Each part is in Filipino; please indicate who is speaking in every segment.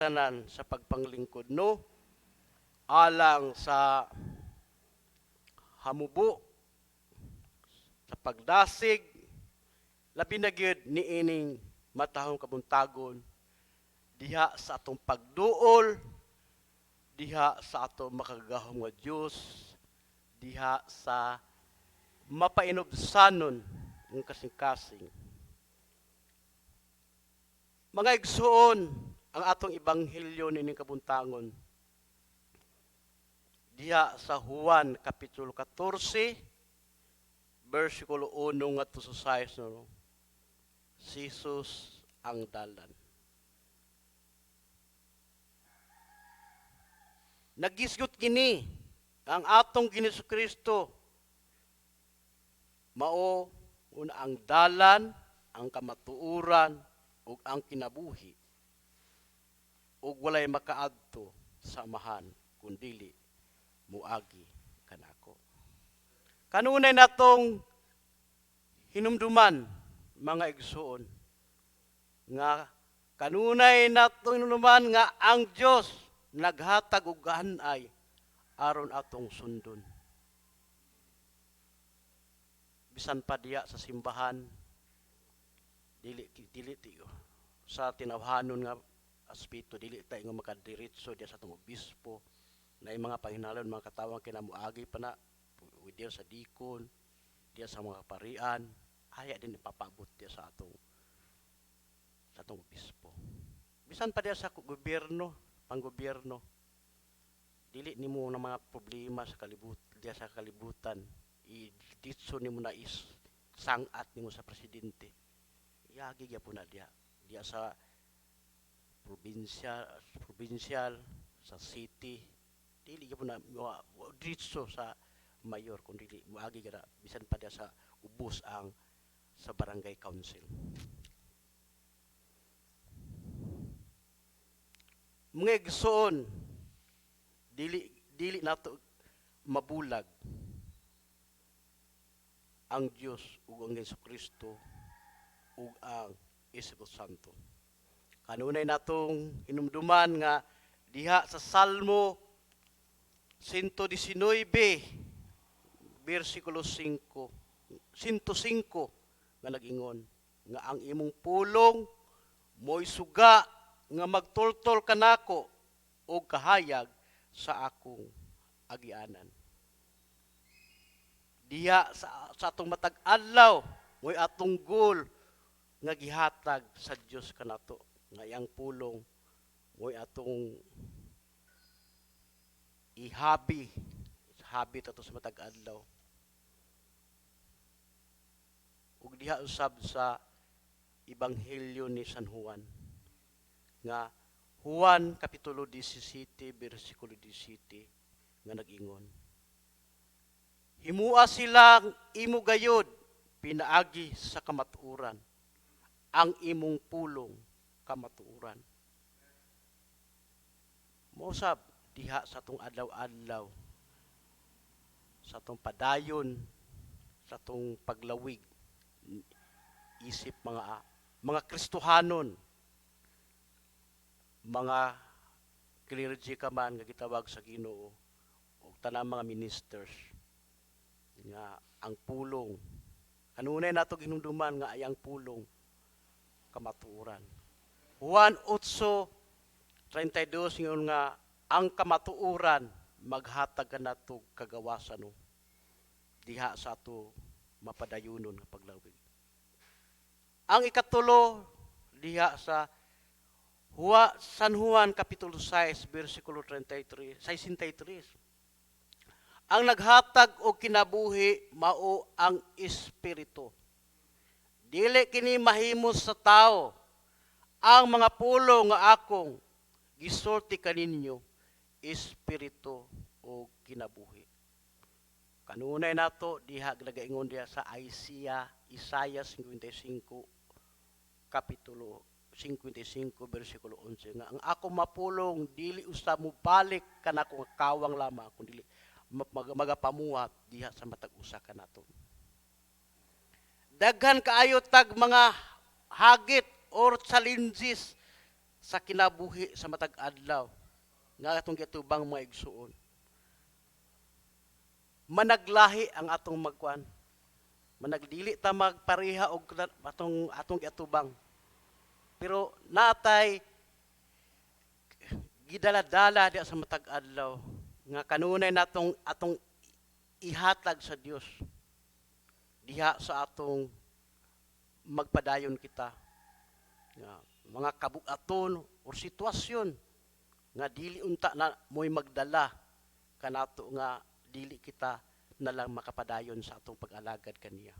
Speaker 1: tanan sa pagpanglingkod no alang sa hamubo sa pagdasig labi na gyud niining matahong kabuntagon diha sa atong pagduol diha sa atong makagahom nga Dios diha sa mapainobsanon ng kasing-kasing. Mga igsuon ang atong ebanghelyo nining kabuntangon diha sa Juan kapitulo 14 versikulo 1 ngadto sa 6 no. Si Jesus ang dalan. Nagisgot kini ang atong Ginoong Kristo mao una ang dalan, ang kamatuoran ug ang kinabuhi. Ug walay makaadto sa amahan kundili muagi kanako. Kanunay natong hinumduman mga igsuon nga kanunay natong hinumduman nga ang Dios naghatag og gaanay aron atong sundon. Bisan pa diya sa simbahan dili tiyo sa tinawhanon nga aspeto dili tayo nga makadiretso diya sa atong obispo na mga panghinalon mga katawang kinamuagi pa na diya sa dikon diya sa mga parian aya din ipapabot diya sa atong obispo. Bisan pa diya sa gobyerno, panggobyerno dili nimo na mga problema sa diya sa kalibutan iditso nimo na is sangat nimo sa presidente. Iagi gyapon na diya sa provincial sa city dili gyapon na ditso sa mayor kundi moagi kada bisan pa diya sa ubos ang sa barangay council. Mga igsoon dili nato mabulag ang Dios ug ang Jesucristo ug ang Espiritu Santo. Kanunay natong hinumduman nga diha sa Salmo 119 versikulo 105 nga nag-ingon nga ang imong pulong mo'y suga nga magtultol kanako o kahayag sa akong agianan. Diha sa atong matag adlaw mo'y atong goal nga gihatag sa Dios kanato nga iyang pulong mo'y atong ihabi tato sa matag adlaw. Ug diha usab sa ebanghelyo ni San Juan nga Juan kapitulo 17 bersikulo 17 nga nag-ingon himua silang imo gayod pinaagi sa kamatuoran ang imong pulong kamatuoran. Mausab diha sa atong adlaw-adlaw sa atong padayon sa atong paglawig isip mga Kristohanon mga clergy ka man nga gitawag sa Ginoo ug tanang mga ministers nga ang pulong kanunay nato ginumduman nga ayang pulong kamatuoran. Juan 8:32 ingon nga ang kamatuoran maghatag kanato kagawasan no diha sa ato mapadayunon nga paglawig. Ang ikatulo diha sa San Juan kapitulo 6 bersikulo 63. Ang naghatag og kinabuhi mao ang Espiritu. Dili kini mahimos sa tao. Ang mga pulong nga akong gisulti kaninyo Espiritu o kinabuhi. Kanunay nato diha nagaingon diha sa Isaiah 55 kapitulo 55 bersikulo 11 nga ang ako mapulong dili usa mo balik kanako kawang lamang kundi magapamuhat diha sa matag usa kanaton. Daghan kaayo tag mga hagit or challenges sa kinabuhi sa matag adlaw nga atong gitubang mga igsuon. Managlahi ang atong magkuan. Managdili ta magpareha og atong giatubang. Pero natay gidaladala diya sa matag adlaw nga kanunay natong atong ihatag sa Dios diha sa atong magpadayon kita. Nga, mga kabugaton o sitwasyon nga dili unta na mo'y magdala kanato nga dili kita nalang makapadayon sa atong pag-alagad kaniya.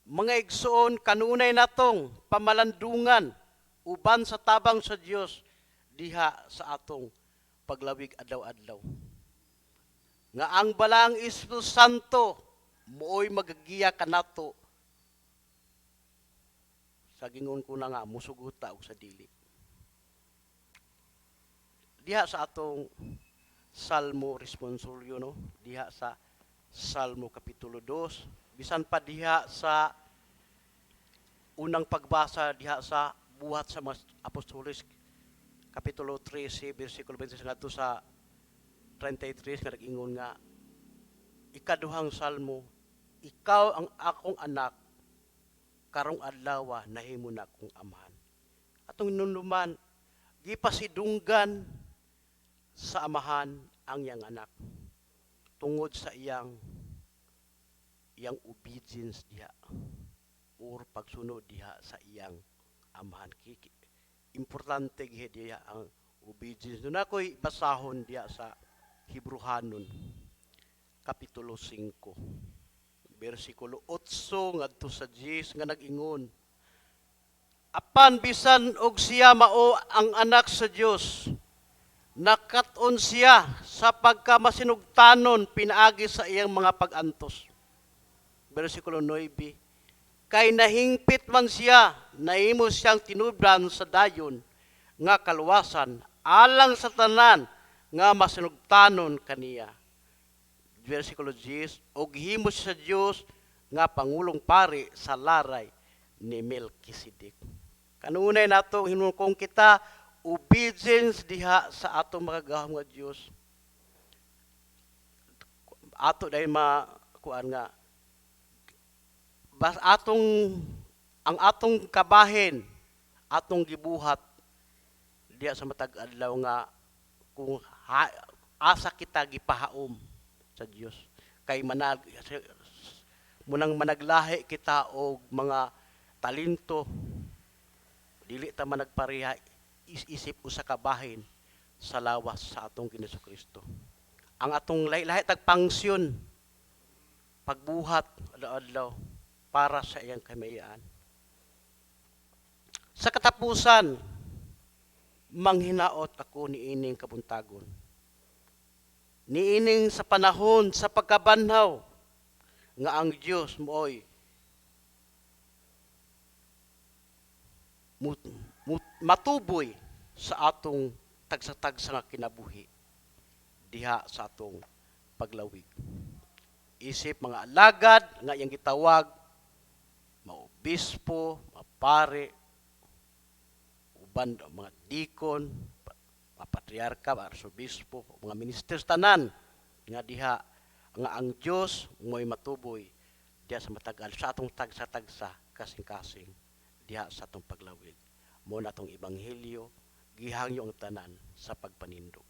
Speaker 1: Mga igsoon, kanunay natong pamalandungan uban sa tabang sa Dios diha sa atong paglawig adlaw-adlaw. Nga ang balang Espiritu Santo mooy magagiya kanato sa gingon ko na nga musuguta og sa dili. Diha sa atong Salmo responsoryo, no? Diha sa Salmo kapitulo 2, bisan pa diha sa unang pagbasa diha sa buhat sa mga apostoles kapitulo 13 bersikulo 26 ngadto sa 33 nga nag-ingon nga ikaduhang salmo, ikaw ang akong anak, karong adlaw nahimo na akong amahan. Atong nunduman, gipasidunggan sa amahan ang iyang anak tungod sa iyang obedience diha or pagsunod diha sa iyang amahan. Importante gihid diha ang obedience. Doon ako'y basahon diha sa Hebrehanon kapitulo 5 bersikulo 8 ngadto sa 10 nga nag-ingon, apan bisan og siya mao ang anak sa Dios, nakat-on siya sa pagkamasinugtanon pinaagi sa iyang mga pag-antos. Bersikulo 9, kay nahingpit man siya, nahimo siyang tinubdan sa dayon nga kaluwasan alang sa tanan nga masinugtanon kaniya. Versikulo 10, og himo sa Dios nga pangulong pari sa laray ni Melkisedek. Kanunay nato hinungkong kita obedience diha sa atong mga gahom nga Dios. Ato dahil makuan nga ang atong kabahin, atong gibuhat diha sa matag adlaw nga kung asa kita gipahaom sa Dios kay munang managlahi kita og mga talento, dili ta managpareha isip usa ka bahin sa lawas sa atong Ginoong Kristo. Ang atong lahi tag pangsyon pagbuhat adlaw-adlaw para sa iyang kamayaan. Sa katapusan, manghinaot ako niining kabuntagon. Niining sa panahon sa pagkabanhaw nga ang Dios mooy matuboy sa atong tagsa-tagsa nga kinabuhi diha sa atong paglawig. Isip mga alagad nga iyang gitawag maobispo, mapare, uban mga dikon, mga patriarka, mga arsobispo, mga ministers tanan nga diha nga ang Dios mo'y matuboy diha sa matagal sa atong tagsa-tagsa kasing-kasing diha sa atong paglawig. Mo na atong ebanghelyo gihangyo ang tanan sa pagpanindog.